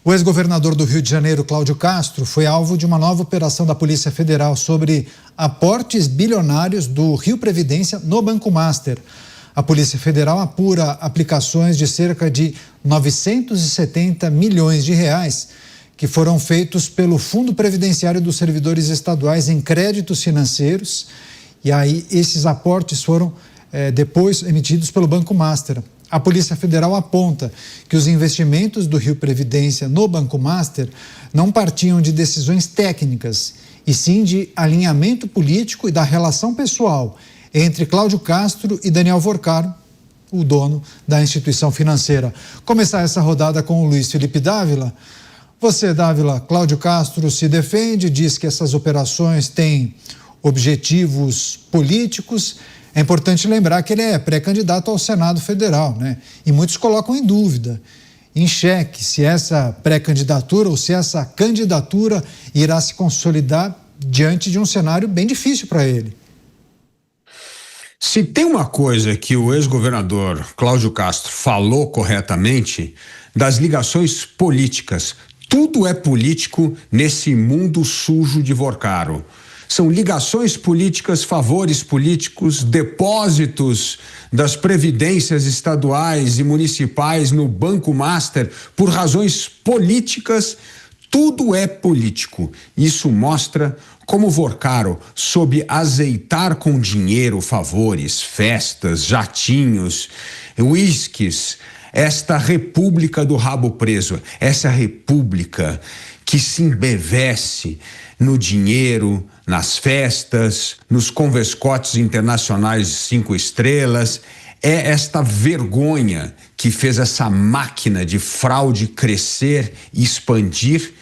O ex-governador do Rio de Janeiro, Cláudio Castro, foi alvo de uma nova operação da Polícia Federal sobre aportes bilionários do Rio Previdência no Banco Master. A Polícia Federal apura aplicações de cerca de 970 milhões de reais que foram feitos pelo Fundo Previdenciário dos Servidores Estaduais em créditos financeiros. E aí esses aportes foram depois emitidos pelo Banco Master. A Polícia Federal aponta que os investimentos do Rio Previdência no Banco Master não partiam de decisões técnicas, e sim de alinhamento político e da relação pessoal entre Cláudio Castro e Daniel Vorcaro, o dono da instituição financeira. Começar essa rodada com o Luiz Felipe Dávila. Você, Dávila, Cláudio Castro se defende, diz que essas operações têm objetivos políticos. É importante lembrar que ele é pré-candidato ao Senado Federal, né? E muitos colocam em dúvida, em xeque, se essa pré-candidatura ou se essa candidatura irá se consolidar diante de um cenário bem difícil para ele. Se tem uma coisa que o ex-governador Cláudio Castro falou corretamente, das ligações políticas. Tudo é político nesse mundo sujo de Vorcaro. São ligações políticas, favores políticos, depósitos das previdências estaduais e municipais no Banco Master por razões políticas. Tudo é político. Isso mostra como Vorcaro soube azeitar com dinheiro favores, festas, jatinhos, uísques, esta república do rabo preso, essa república que se embevece no dinheiro, nas festas, nos convescotes internacionais de 5 estrelas. É esta vergonha que fez essa máquina de fraude crescer e expandir,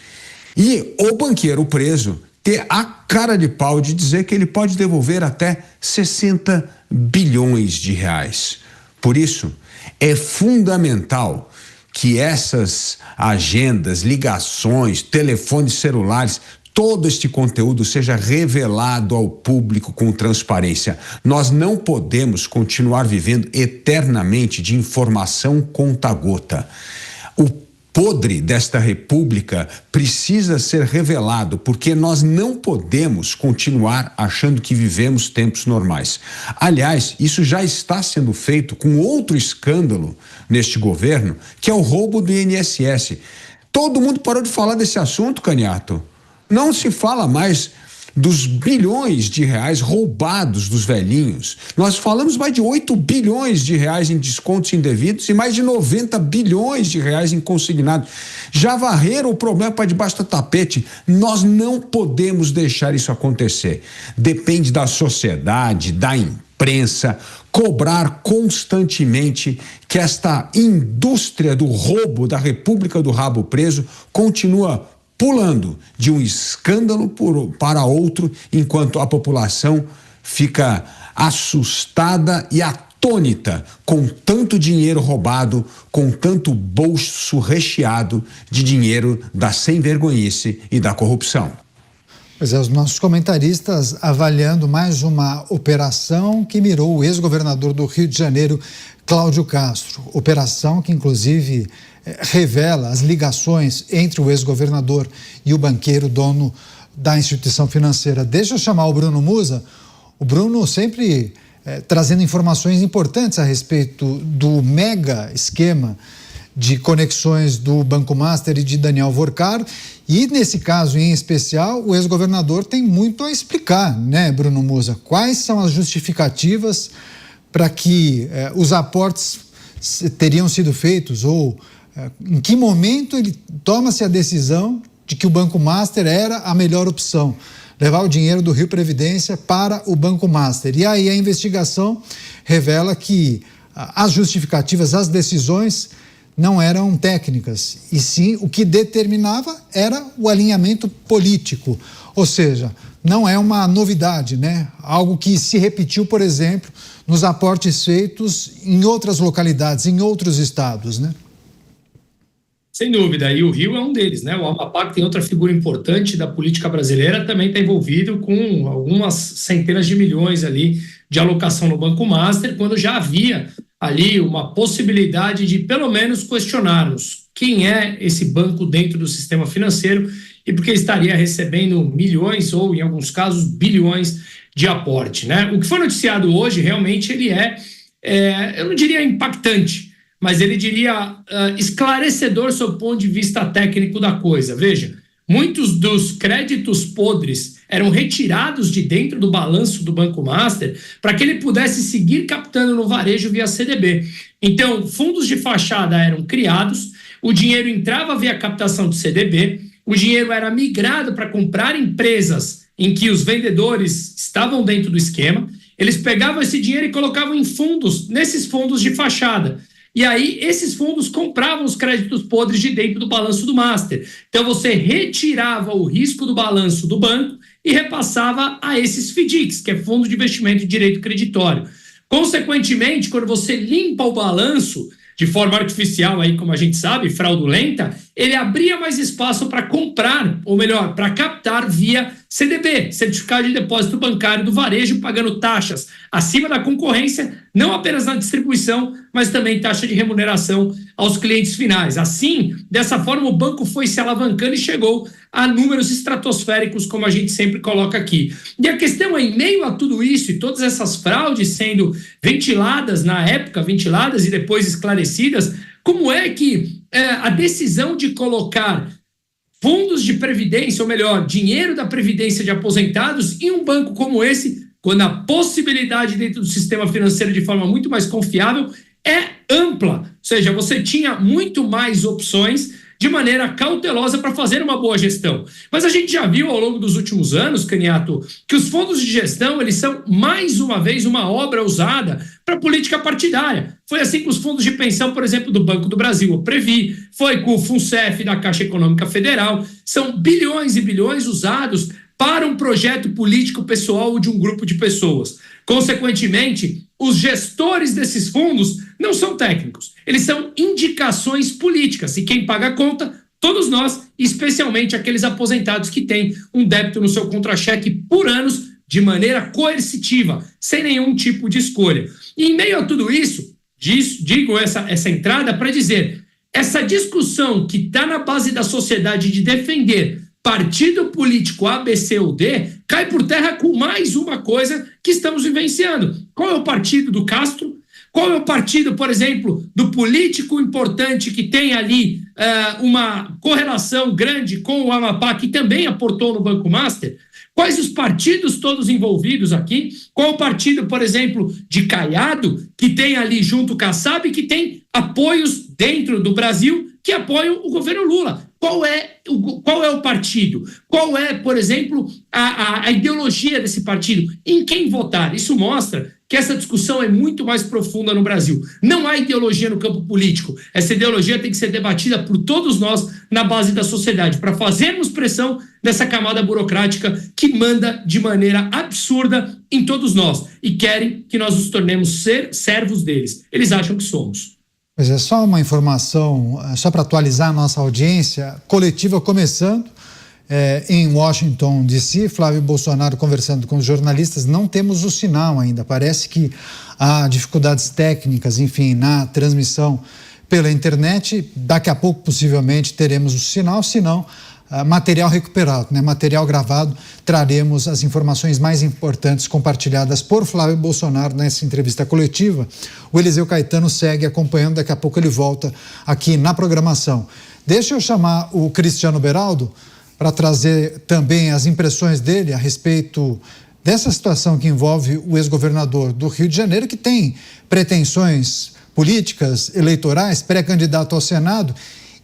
e o banqueiro preso ter a cara de pau de dizer que ele pode devolver até 60 bilhões de reais. Por isso, é fundamental que essas agendas, ligações, telefones celulares, todo este conteúdo seja revelado ao público com transparência. Nós não podemos continuar vivendo eternamente de informação conta-gota. O podre desta república precisa ser revelado, porque nós não podemos continuar achando que vivemos tempos normais. Aliás, isso já está sendo feito com outro escândalo neste governo, que é o roubo do INSS. Todo mundo parou de falar desse assunto, Caniato. Não se fala mais dos bilhões de reais roubados dos velhinhos. Nós falamos mais de 8 bilhões de reais em descontos indevidos e mais de 90 bilhões de reais em consignado. Já varreram o problema para debaixo do tapete. Nós não podemos deixar isso acontecer. Depende da sociedade, da imprensa, cobrar constantemente que esta indústria do roubo da República do Rabo Preso continua pulando de um escândalo para outro, enquanto a população fica assustada e atônita com tanto dinheiro roubado, com tanto bolso recheado de dinheiro da sem-vergonhice e da corrupção. Pois é, os nossos comentaristas avaliando mais uma operação que mirou o ex-governador do Rio de Janeiro, Cláudio Castro. Operação que, inclusive, revela as ligações entre o ex-governador e o banqueiro dono da instituição financeira. Deixa eu chamar o Bruno Musa. O Bruno sempre trazendo informações importantes a respeito do mega esquema de conexões do Banco Master e de Daniel Vorcaro. E, nesse caso em especial, o ex-governador tem muito a explicar, né, Bruno Musa? Quais são as justificativas para que os aportes teriam sido feitos, ou em que momento ele toma-se a decisão de que o Banco Master era a melhor opção, levar o dinheiro do Rio Previdência para o Banco Master. E aí a investigação revela que as justificativas, as decisões não eram técnicas, e sim o que determinava era o alinhamento político. Ou seja, não é uma novidade, né? Algo que se repetiu, por exemplo, nos aportes feitos em outras localidades, em outros estados, né? Sem dúvida, e o Rio é um deles, né? O Amapá, que tem outra figura importante da política brasileira, também está envolvido com algumas centenas de milhões ali de alocação no Banco Master, quando já havia ali uma possibilidade de, pelo menos, questionarmos quem é esse banco dentro do sistema financeiro e porque estaria recebendo milhões ou, em alguns casos, bilhões de aporte, né? O que foi noticiado hoje, realmente, ele eu não diria impactante, mas ele diria esclarecedor sob o ponto de vista técnico da coisa. Veja, muitos dos créditos podres eram retirados de dentro do balanço do Banco Master para que ele pudesse seguir captando no varejo via CDB. Então, fundos de fachada eram criados, o dinheiro entrava via captação de CDB, o dinheiro era migrado para comprar empresas em que os vendedores estavam dentro do esquema, eles pegavam esse dinheiro e colocavam em fundos, nesses fundos de fachada. E aí, esses fundos compravam os créditos podres de dentro do balanço do Master. Então, você retirava o risco do balanço do banco e repassava a esses FDICs, que é Fundo de Investimento de Direito Creditório. Consequentemente, quando você limpa o balanço de forma artificial, aí, como a gente sabe, fraudulenta, ele abria mais espaço para comprar, ou melhor, para captar via CDB, Certificado de Depósito Bancário do Varejo, pagando taxas acima da concorrência, não apenas na distribuição, mas também taxa de remuneração aos clientes finais. Assim, dessa forma, o banco foi se alavancando e chegou a números estratosféricos, como a gente sempre coloca aqui. E a questão é, em meio a tudo isso e todas essas fraudes sendo ventiladas na época, ventiladas e depois esclarecidas, como é que a decisão de colocar fundos de previdência, ou melhor, dinheiro da previdência de aposentados em um banco como esse, quando a possibilidade dentro do sistema financeiro de forma muito mais confiável é ampla, ou seja, você tinha muito mais opções de maneira cautelosa para fazer uma boa gestão. Mas a gente já viu ao longo dos últimos anos, Caniato, que os fundos de gestão, eles são, mais uma vez, uma obra usada para política partidária. Foi assim com os fundos de pensão, por exemplo, do Banco do Brasil, o Previ, foi com o FUNCEF da Caixa Econômica Federal. São bilhões e bilhões usados para um projeto político pessoal ou de um grupo de pessoas. Consequentemente, os gestores desses fundos não são técnicos, eles são indicações políticas, e quem paga a conta, todos nós, especialmente aqueles aposentados que têm um débito no seu contra-cheque por anos, de maneira coercitiva, sem nenhum tipo de escolha. E em meio a tudo isso, digo essa entrada para dizer, essa discussão que está na base da sociedade de defender partido político A, B, C ou D, cai por terra com mais uma coisa que estamos vivenciando. Qual é o partido do Castro? Qual é o partido, por exemplo, do político importante que tem ali uma correlação grande com o Amapá, que também aportou no Banco Master? Quais os partidos todos envolvidos aqui? Qual o partido, por exemplo, de Caiado, que tem ali junto o Kassab, que tem apoios dentro do Brasil que apoiam o governo Lula? Qual é o partido? Qual é, por exemplo, a ideologia desse partido? Em quem votar? Isso mostra que essa discussão é muito mais profunda no Brasil. Não há ideologia no campo político. Essa ideologia tem que ser debatida por todos nós na base da sociedade, para fazermos pressão nessa camada burocrática que manda de maneira absurda em todos nós e querem que nós nos tornemos servos deles. Eles acham que somos. Pois é, só uma informação, só para atualizar a nossa audiência, coletiva começando em Washington, D.C., Flávio Bolsonaro conversando com os jornalistas, não temos o sinal ainda, parece que há dificuldades técnicas, enfim, na transmissão pela internet, daqui a pouco possivelmente teremos o sinal, se não, material recuperado, né? Material gravado, traremos as informações mais importantes compartilhadas por Flávio Bolsonaro nessa entrevista coletiva. O Eliseu Caetano segue acompanhando, daqui a pouco ele volta aqui na programação. Deixa eu chamar o Cristiano Beraldo para trazer também as impressões dele a respeito dessa situação que envolve o ex-governador do Rio de Janeiro, que tem pretensões políticas, eleitorais, pré-candidato ao Senado.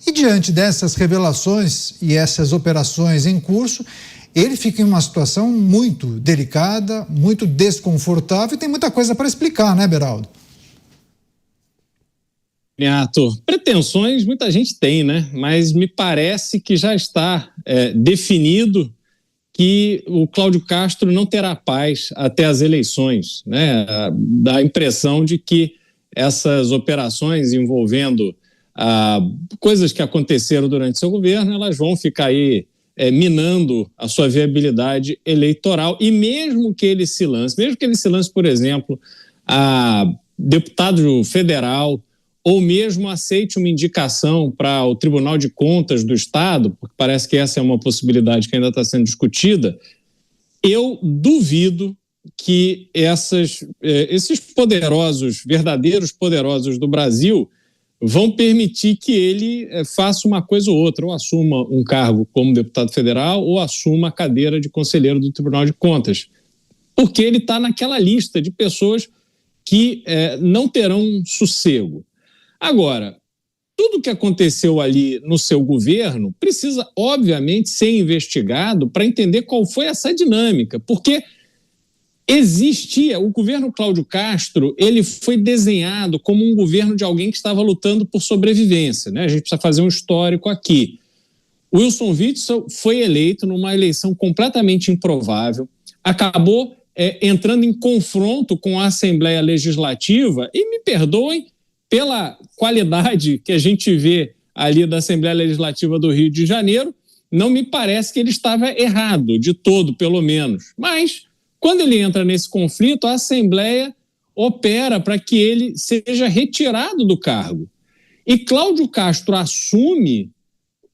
E diante dessas revelações e essas operações em curso, ele fica em uma situação muito delicada, muito desconfortável e tem muita coisa para explicar, né, Beraldo? Renato, pretensões muita gente tem, né? Mas me parece que já está definido que o Cláudio Castro não terá paz até as eleições, né? Dá a impressão de que essas operações envolvendo coisas que aconteceram durante seu governo, elas vão ficar aí minando a sua viabilidade eleitoral. E mesmo que ele se lance, por exemplo, a deputado federal ou mesmo aceite uma indicação para o Tribunal de Contas do Estado, porque parece que essa é uma possibilidade que ainda está sendo discutida, eu duvido que esses poderosos, verdadeiros poderosos do Brasil, vão permitir que ele faça uma coisa ou outra, ou assuma um cargo como deputado federal, ou assuma a cadeira de conselheiro do Tribunal de Contas, porque ele está naquela lista de pessoas que não terão sossego. Agora, tudo o que aconteceu ali no seu governo precisa, obviamente, ser investigado para entender qual foi essa dinâmica, porque o governo Cláudio Castro, ele foi desenhado como um governo de alguém que estava lutando por sobrevivência, né? A gente precisa fazer um histórico aqui. Wilson Witzel foi eleito numa eleição completamente improvável, acabou entrando em confronto com a Assembleia Legislativa, e me perdoem pela qualidade que a gente vê ali da Assembleia Legislativa do Rio de Janeiro, não me parece que ele estava errado, de todo, pelo menos. Mas, quando ele entra nesse conflito, a Assembleia opera para que ele seja retirado do cargo. E Cláudio Castro assume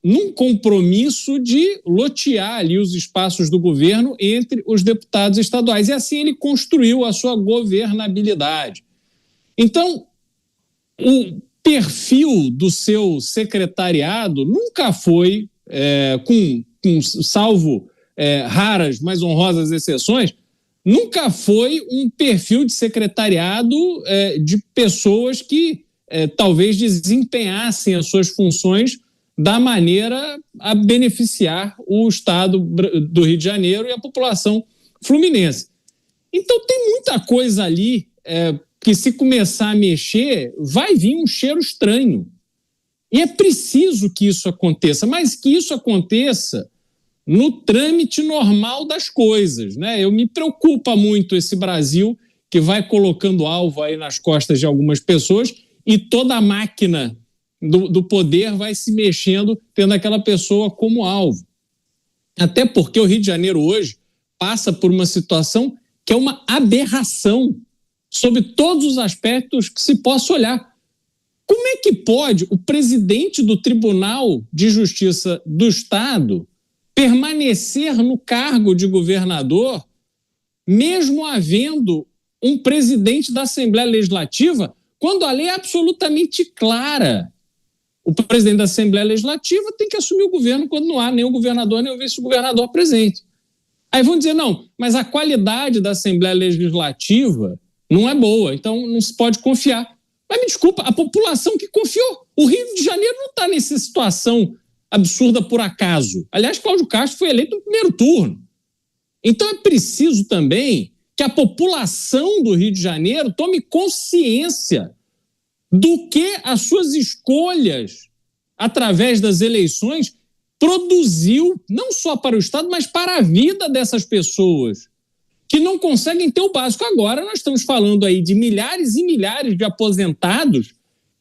num compromisso de lotear ali os espaços do governo entre os deputados estaduais. E assim ele construiu a sua governabilidade. Então, o perfil do seu secretariado nunca foi, salvo raras, mas honrosas exceções, nunca foi um perfil de secretariado de pessoas que talvez desempenhassem as suas funções da maneira a beneficiar o Estado do Rio de Janeiro e a população fluminense. Então tem muita coisa ali que, se começar a mexer, vai vir um cheiro estranho. E é preciso que isso aconteça, mas que isso aconteça no trâmite normal das coisas, né? Me preocupa muito esse Brasil que vai colocando alvo aí nas costas de algumas pessoas e toda a máquina do poder vai se mexendo, tendo aquela pessoa como alvo. Até porque o Rio de Janeiro hoje passa por uma situação que é uma aberração sob todos os aspectos que se possa olhar. Como é que pode o presidente do Tribunal de Justiça do Estado permanecer no cargo de governador, mesmo havendo um presidente da Assembleia Legislativa, quando a lei é absolutamente clara? O presidente da Assembleia Legislativa tem que assumir o governo quando não há nem o governador nem o vice-governador presente. Aí vão dizer, não, mas a qualidade da Assembleia Legislativa não é boa, então não se pode confiar. Mas me desculpa, a população que confiou. O Rio de Janeiro não está nessa situação absurda por acaso. Aliás, Cláudio Castro foi eleito no primeiro turno. Então é preciso também que a população do Rio de Janeiro tome consciência do que as suas escolhas, através das eleições, produziu, não só para o Estado, mas para a vida dessas pessoas, que não conseguem ter o básico. Agora nós estamos falando aí de milhares e milhares de aposentados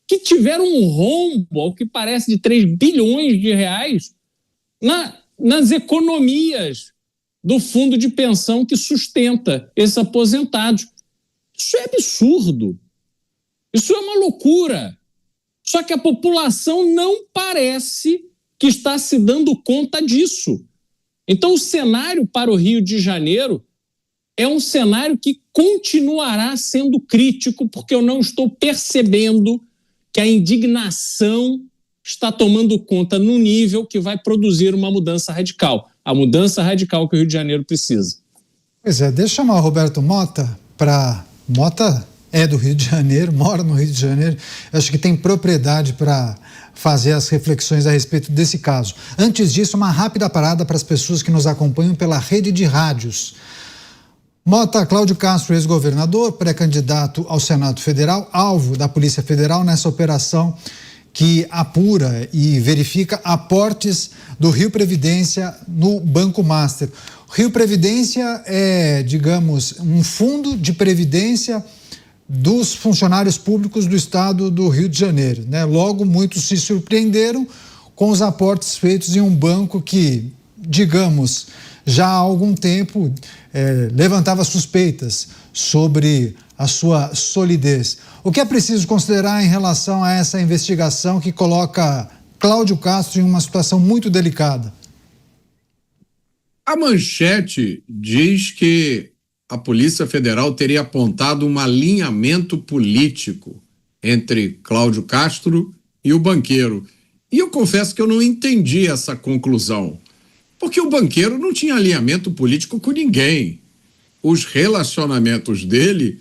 que tiveram um rombo, ao que parece, de 3 bilhões de reais nas economias do fundo de pensão que sustenta esses aposentados. Isso é absurdo. Isso é uma loucura. Só que a população não parece que está se dando conta disso. Então, o cenário para o Rio de Janeiro é um cenário que continuará sendo crítico, porque eu não estou percebendo que a indignação está tomando conta no nível que vai produzir uma mudança radical. A mudança radical que o Rio de Janeiro precisa. Pois é, deixa eu chamar o Roberto Mota para... Mota é do Rio de Janeiro, mora no Rio de Janeiro, acho que tem propriedade para fazer as reflexões a respeito desse caso. Antes disso, uma rápida parada para as pessoas que nos acompanham pela rede de rádios. Mota, Cláudio Castro, ex-governador, pré-candidato ao Senado Federal, alvo da Polícia Federal nessa operação que apura e verifica aportes do Rio Previdência no Banco Master. O Rio Previdência é, digamos, um fundo de previdência dos funcionários públicos do estado do Rio de Janeiro, né? Logo, muitos se surpreenderam com os aportes feitos em um banco que, digamos, já há algum tempo levantava suspeitas sobre a sua solidez. O que é preciso considerar em relação a essa investigação que coloca Cláudio Castro em uma situação muito delicada? A manchete diz que a Polícia Federal teria apontado um alinhamento político entre Cláudio Castro e o banqueiro. E eu confesso que eu não entendi essa conclusão, porque o banqueiro não tinha alinhamento político com ninguém. Os relacionamentos dele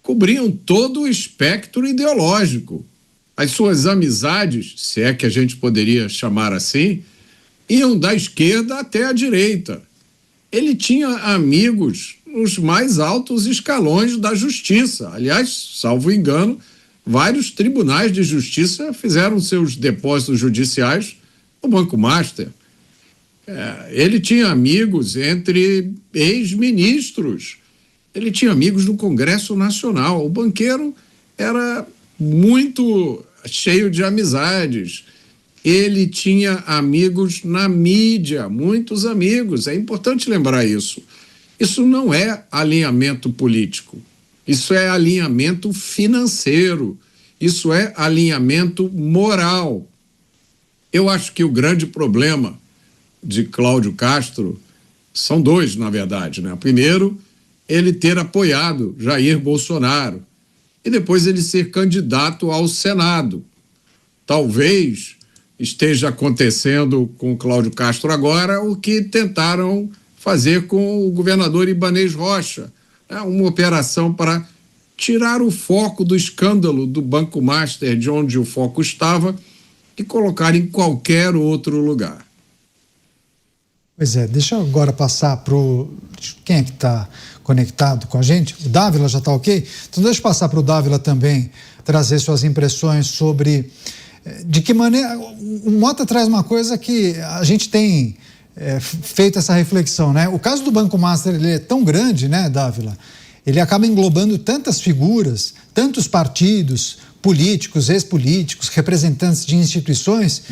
cobriam todo o espectro ideológico. As suas amizades, se é que a gente poderia chamar assim, iam da esquerda até a direita. Ele tinha amigos nos mais altos escalões da justiça. Aliás, salvo engano, vários tribunais de justiça fizeram seus depósitos judiciais no Banco Master. Ele tinha amigos entre ex-ministros. Ele tinha amigos no Congresso Nacional. O banqueiro era muito cheio de amizades. Ele tinha amigos na mídia, muitos amigos. É importante lembrar isso. Isso não é alinhamento político. Isso é alinhamento financeiro. Isso é alinhamento moral. Eu acho que o grande problema de Cláudio Castro são dois, na verdade, né? Primeiro, ele ter apoiado Jair Bolsonaro e depois ele ser candidato ao Senado. Talvez esteja acontecendo com Cláudio Castro agora o que tentaram fazer com o governador Ibanez Rocha, né? Uma operação para tirar o foco do escândalo do Banco Master, de onde o foco estava, e colocar em qualquer outro lugar. Pois é, deixa eu agora passar para o... Quem é que está conectado com a gente? O Dávila já está ok? Então deixa eu passar para o Dávila também trazer suas impressões sobre de que maneira... O Mota traz uma coisa que a gente tem feito essa reflexão, né? O caso do Banco Master, ele é tão grande, né, Dávila? Ele acaba englobando tantas figuras, tantos partidos, políticos, ex-políticos, representantes de instituições,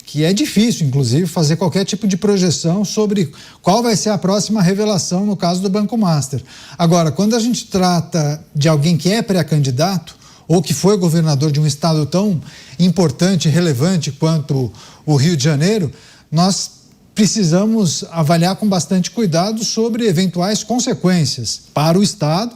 que é difícil, inclusive, fazer qualquer tipo de projeção sobre qual vai ser a próxima revelação no caso do Banco Master. Agora, quando a gente trata de alguém que é pré-candidato ou que foi governador de um estado tão importante e relevante quanto o Rio de Janeiro, nós precisamos avaliar com bastante cuidado sobre eventuais consequências para o Estado,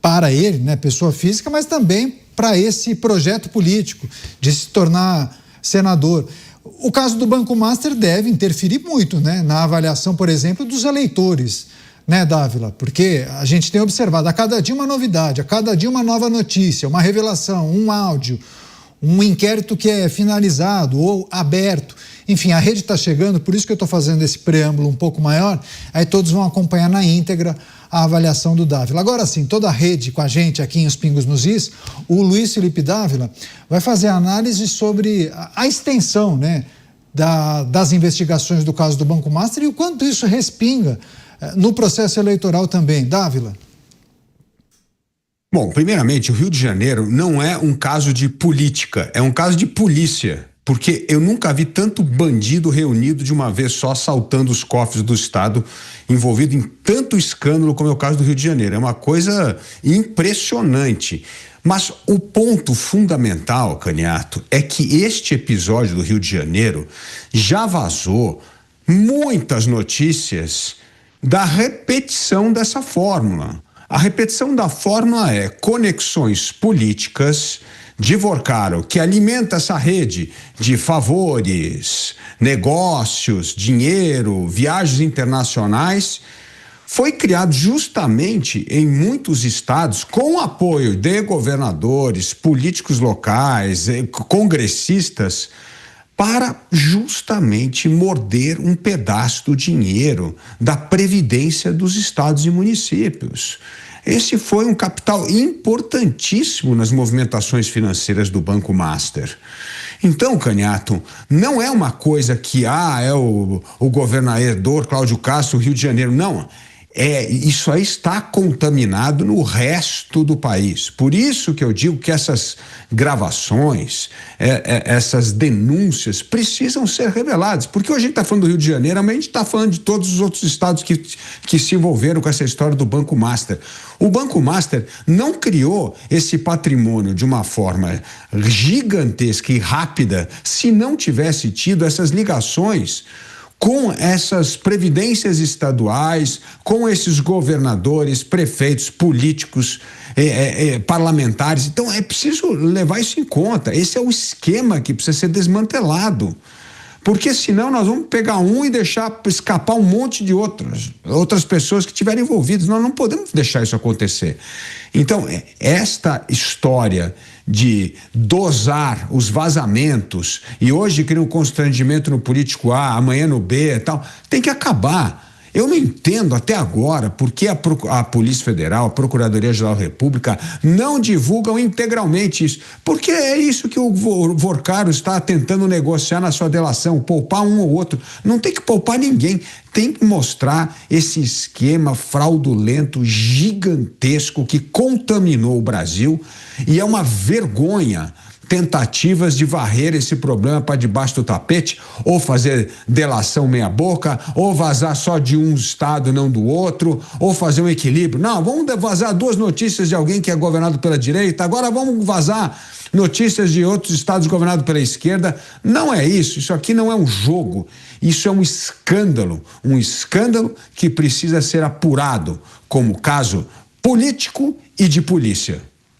para ele, né, pessoa física, mas também para esse projeto político de se tornar senador. O caso do Banco Master deve interferir muito, né, na avaliação, por exemplo, dos eleitores, né, Dávila? Porque a gente tem observado a cada dia uma novidade, a cada dia uma nova notícia, uma revelação, um áudio, um inquérito que é finalizado ou aberto. Enfim, a rede está chegando, por isso que eu estou fazendo esse preâmbulo um pouco maior, aí todos vão acompanhar na íntegra a avaliação do Dávila. Agora sim, toda a rede com a gente aqui em Os Pingos nos Is, o Luiz Felipe Dávila vai fazer análise sobre a extensão, né, das investigações do caso do Banco Master e o quanto isso respinga no processo eleitoral também. Dávila? Bom, primeiramente, o Rio de Janeiro não é um caso de política, é um caso de polícia. Porque eu nunca vi tanto bandido reunido de uma vez só assaltando os cofres do Estado, envolvido em tanto escândalo como é o caso do Rio de Janeiro. É uma coisa impressionante. Mas o ponto fundamental, Caniato, é que este episódio do Rio de Janeiro já vazou muitas notícias da repetição dessa fórmula. A repetição da fórmula é conexões políticas de Vorcaro, que alimenta essa rede de favores, negócios, dinheiro, viagens internacionais, foi criado justamente em muitos estados com o apoio de governadores, políticos locais, congressistas, para justamente morder um pedaço do dinheiro da previdência dos estados e municípios. Esse foi um capital importantíssimo nas movimentações financeiras do Banco Master. Então, Caniato, não é uma coisa que é o governador Cláudio Castro, Rio de Janeiro, não. Isso aí está contaminado no resto do país. Por isso que eu digo que essas gravações, essas denúncias precisam ser reveladas. Porque hoje a gente está falando do Rio de Janeiro, amanhã a gente está falando de todos os outros estados que se envolveram com essa história do Banco Master. O Banco Master não criou esse patrimônio de uma forma gigantesca e rápida se não tivesse tido essas ligações com essas previdências estaduais, com esses governadores, prefeitos, políticos, parlamentares. Então é preciso levar isso em conta. Esse é o esquema que precisa ser desmantelado. Porque senão nós vamos pegar um e deixar escapar um monte de outras pessoas que estiverem envolvidas. Nós não podemos deixar isso acontecer. Então, esta história de dosar os vazamentos e hoje cria um constrangimento no político A, amanhã no B e tal, tem que acabar. Eu não entendo até agora por que a Polícia Federal, a Procuradoria-Geral da República não divulgam integralmente isso. Porque é isso que o Vorcaro está tentando negociar na sua delação, poupar um ou outro. Não tem que poupar ninguém, tem que mostrar esse esquema fraudulento, gigantesco, que contaminou o Brasil, e é uma vergonha tentativas de varrer esse problema para debaixo do tapete, ou fazer delação meia boca, ou vazar só de um estado, não do outro, ou fazer um equilíbrio. Não, vamos vazar 2 notícias de alguém que é governado pela direita, agora vamos vazar notícias de outros estados governados pela esquerda. Não é isso aqui não é um jogo, isso é um escândalo que precisa ser apurado como caso político e de polícia.